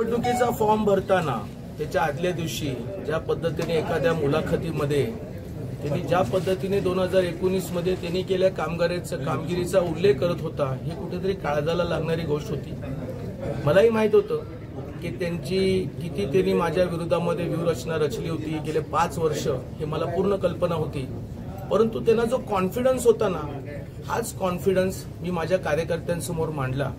निवडणुकीचा फॉर्म भरताना त्याच्या आदल्या दिवशी ज्या पद्धतीने एखाद्या मुलाखतीमध्ये त्यांनी ज्या पद्धतीने 2019 मध्ये त्यांनी केलेल्या कामगिरीचा उल्लेख करत होता, ही कुठेतरी काळजाला लागणारी गोष्ट होती। मलाही माहित होतं की त्यांनी माझ्या विरोधामध्ये व्यूहरचना रचली होती गेले 5 वर्ष, हे मला पूर्ण कल्पना होती। परंतु त्यांना जो कॉन्फिडन्स होता ना, हाच कॉन्फिडन्स मी माझ्या कार्यकर्त्यांसमोर मांडला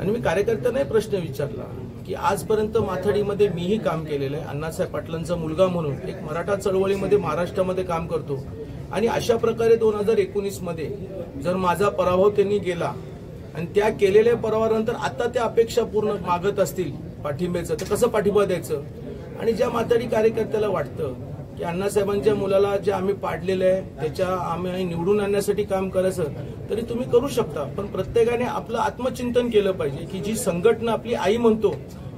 आणि मी कार्यकर्त्यांनाही प्रश्न विचारला की आजपर्यंत माथाडीमध्ये मीही काम केलेलं आहे, अण्णासाहेब पाटलांचा मुलगा म्हणून एक मराठा चळवळीमध्ये महाराष्ट्रामध्ये काम करतो आणि अशा प्रकारे 2019 मध्ये जर माझा पराभव त्यांनी केला आणि त्या केलेल्या पराभवानंतर आता त्या अपेक्षा पूर्ण मागत असतील पाठिंब्याचं, तर कसं पाठिंबा द्यायचं? आणि ज्या माथाडी कार्यकर्त्याला वाटतं की अण्णासाहेबांच्या मुलाला जे आम्ही पाडलेलं आहे त्याच्या आम्ही निवडून आणण्यासाठी काम करायचं, तरी तुम्ही करू शकता, पण प्रत्येकाने आपलं आत्मचिंतन केलं पाहिजे की जी संघटना आपली आई म्हणतो,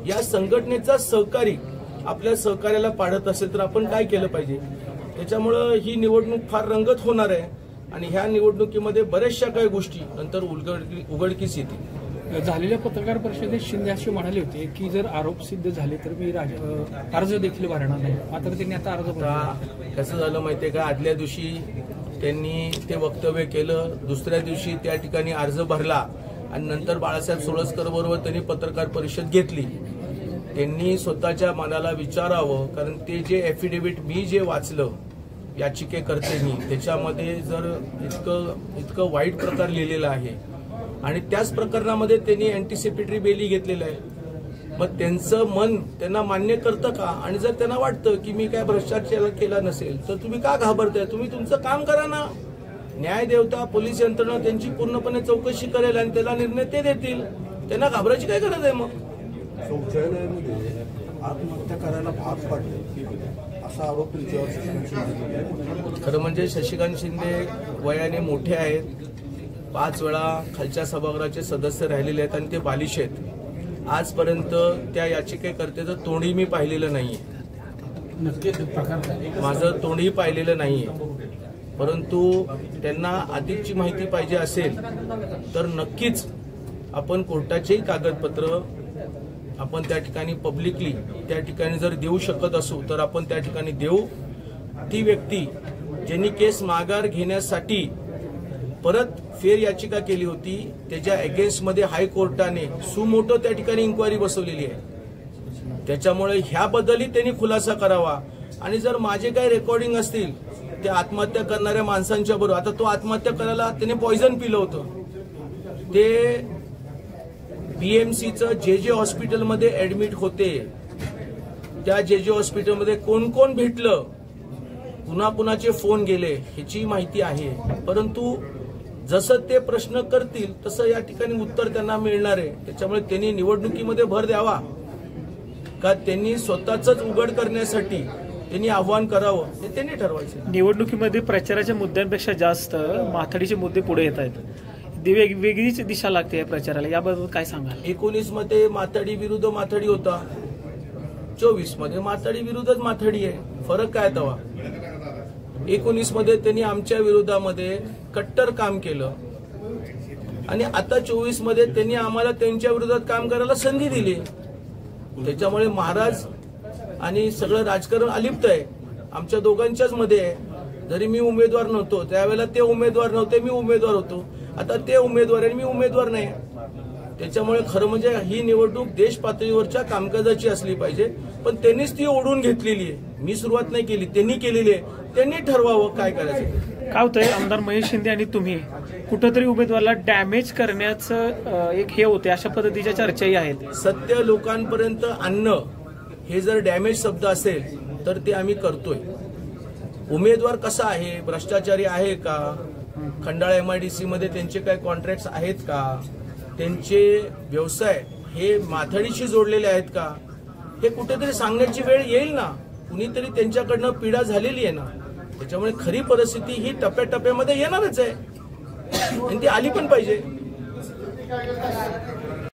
या संघटनेचा सहकारी आपल्या सहकार्याला पाडत असेल तर आपण काय केलं पाहिजे? त्याच्यामुळं ही निवडणूक फार रंगत होणार आहे आणि ह्या निवडणुकीमध्ये बऱ्याचशा काही गोष्टी नंतर उघडकीस येतील। झालेल्या पत्रकार परिषदेत शिंदे असे म्हणाले होते की जर आरोप सिद्ध झाले तर मी अर्ज देखील भरणार नाही, मात्र त्यांनी आता अर्ज भरला। कसं झालं माहितीये का, आदल्या दिवशी त्यांनी ते वक्तव्य केलं, दुसऱ्या दिवशी त्या ठिकाणी अर्ज भरला आणि नंतर बाळासाहेब सोळसकर बरोबर त्यांनी पत्रकार परिषद घेतली। त्यांनी स्वतःच्या मनाला विचारावं, कारण ते जे ॲफिडेव्हिट मी जे वाचलं याचिकेकर्त्यांनी, त्याच्यामध्ये जर इतकं वाईट प्रकार लिहिलेला आहे आणि त्याच प्रकरणामध्ये त्यांनी अँटिसिपेटरी बेली घेतलेलं आहे, मग त्यांचं मन त्यांना मान्य करतं का? आणि जर त्यांना वाटतं की मी काय भ्रष्टाचार केला नसेल तर तुम्ही का घाबरताय? तुम्ही तुमचं काम करा ना। न्याय देवता पोलीस यंत्रणा त्यांची पूर्णपणे चौकशी करेल आणि त्याला निर्णय ते देतील, त्यांना घाबरायची काय गरज आहे? मग शौचालयामध्ये आत्महत्या करायला भाग पाडले असा आरोप खरं म्हणजे शशिकांत शिंदे वयाने मोठे आहेत, 5 वेळा खालच्या सभागृहाचे सदस्य राहिलेले आहेत आणि ते बालिश आहेत। आजपर्यंत त्या याचिकेकर्त्याचं तोंडही मी पाहिलेलं नाहीये, माझं तोंडही पाहिलेलं नाहीये। परंतु त्यांना अधिकची माहिती पाहिजे असेल तर नक्कीच आपण कोर्टाचेही कागदपत्र आपण त्या ठिकाणी पब्लिकली त्या ठिकाणी जर देऊ शकत असू तर आपण त्या ठिकाणी देऊ। ती व्यक्ती ज्यांनी केस माघार घेण्यासाठी परत फेर याचिका केली होती, त्याच्या अगेन्स्टमध्ये हायकोर्टाने सुमोटो त्या ठिकाणी इन्क्वायरी बसवलेली आहे, त्याच्यामुळे ह्याबद्दलही त्यांनी खुलासा करावा। आणि जर माझे काही रेकॉर्डिंग असतील त्या आत्महत्या करणाऱ्या माणसांच्या बरोबर, आता तो आत्महत्या करायला त्याने पॉइझन पिलं होतं, ते बीएमसीचं जे हॉस्पिटलमध्ये ऍडमिट होते, त्या जे हॉस्पिटलमध्ये कोण कोण भेटलं, कुणाकुणाचे फोन गेले ह्याची माहिती आहे। परंतु जसं ते प्रश्न करतील तसं या ठिकाणी उत्तर त्यांना मिळणार आहे। त्याच्यामुळे त्यांनी निवडणुकीमध्ये भर द्यावा का त्यांनी स्वतःच उघड करण्यासाठी त्यांनी आव्हान करावं हे त्यांनी ठरवायचं। निवडणुकीमध्ये प्रचाराच्या मुद्द्यांपेक्षा जास्त माथाडीचे मुद्दे पुढे येत आहेत, वेगळीच दिशा लागते या प्रचाराला, याबद्दल काय सांगाल? 19 मध्ये माथाडी विरुद्ध माथाडी होता, 24 मध्ये माथाडी विरुद्धच माथाडी आहे, फरक काय तवा? 19 मध्ये त्यांनी आमच्या विरोधामध्ये कट्टर काम केलं आणि आता 24 मध्ये त्यांनी आम्हाला त्यांच्या विरोधात काम करायला संधी दिली। त्याच्यामुळे महाराज आणि सगळं राजकारण अलिप्त आहे, आमच्या दोघांच्याच मध्ये आहे। जरी मी उमेदवार नव्हतो त्यावेळेला ते उमेदवार नव्हते, मी उमेदवार होतो, आता ते उमेदवार आहे मी उमेदवार नाही। त्याच्यामुळे खरं म्हणजे ही निवडणूक देश पातळीवरच्या कामकाजाची असली पाहिजे, पण त्यांनीच ती ओढून घेतलेली आहे, मी सुरुवात नाही केली, त्यांनी केलेली आहे, त्यांनी ठरवावं काय करायचं। काय होतंय, आमदार महेश शिंदे आणि तुम्ही कुठंतरी उमेदवाराला डॅमेज करण्याचं एक हे होते, अशा पद्धतीच्या चर्चाही आहेत। सत्य लोकांपर्यंत आणणं हे जर डॅमेज शब्द असेल तर ते आम्ही करतोय। उमेदवार कसा आहे, भ्रष्टाचारी आहे का, खंडाळा MIDC मध्ये त्यांचे काय कॉन्ट्रॅक्ट आहेत का, त्यांचे व्यवसाय हे माथाडीशी जोडलेले आहेत का, हे कुठेतरी सांगण्याची वेळ येईल ना, कुणीतरी त्यांच्याकडनं पीडा झालेली आहे ना। त्याच्यामुळे खरी परिस्थिती ही टप्प्याटप्प्यामध्ये येणारच आहे आणि ती आली पण पाहिजे।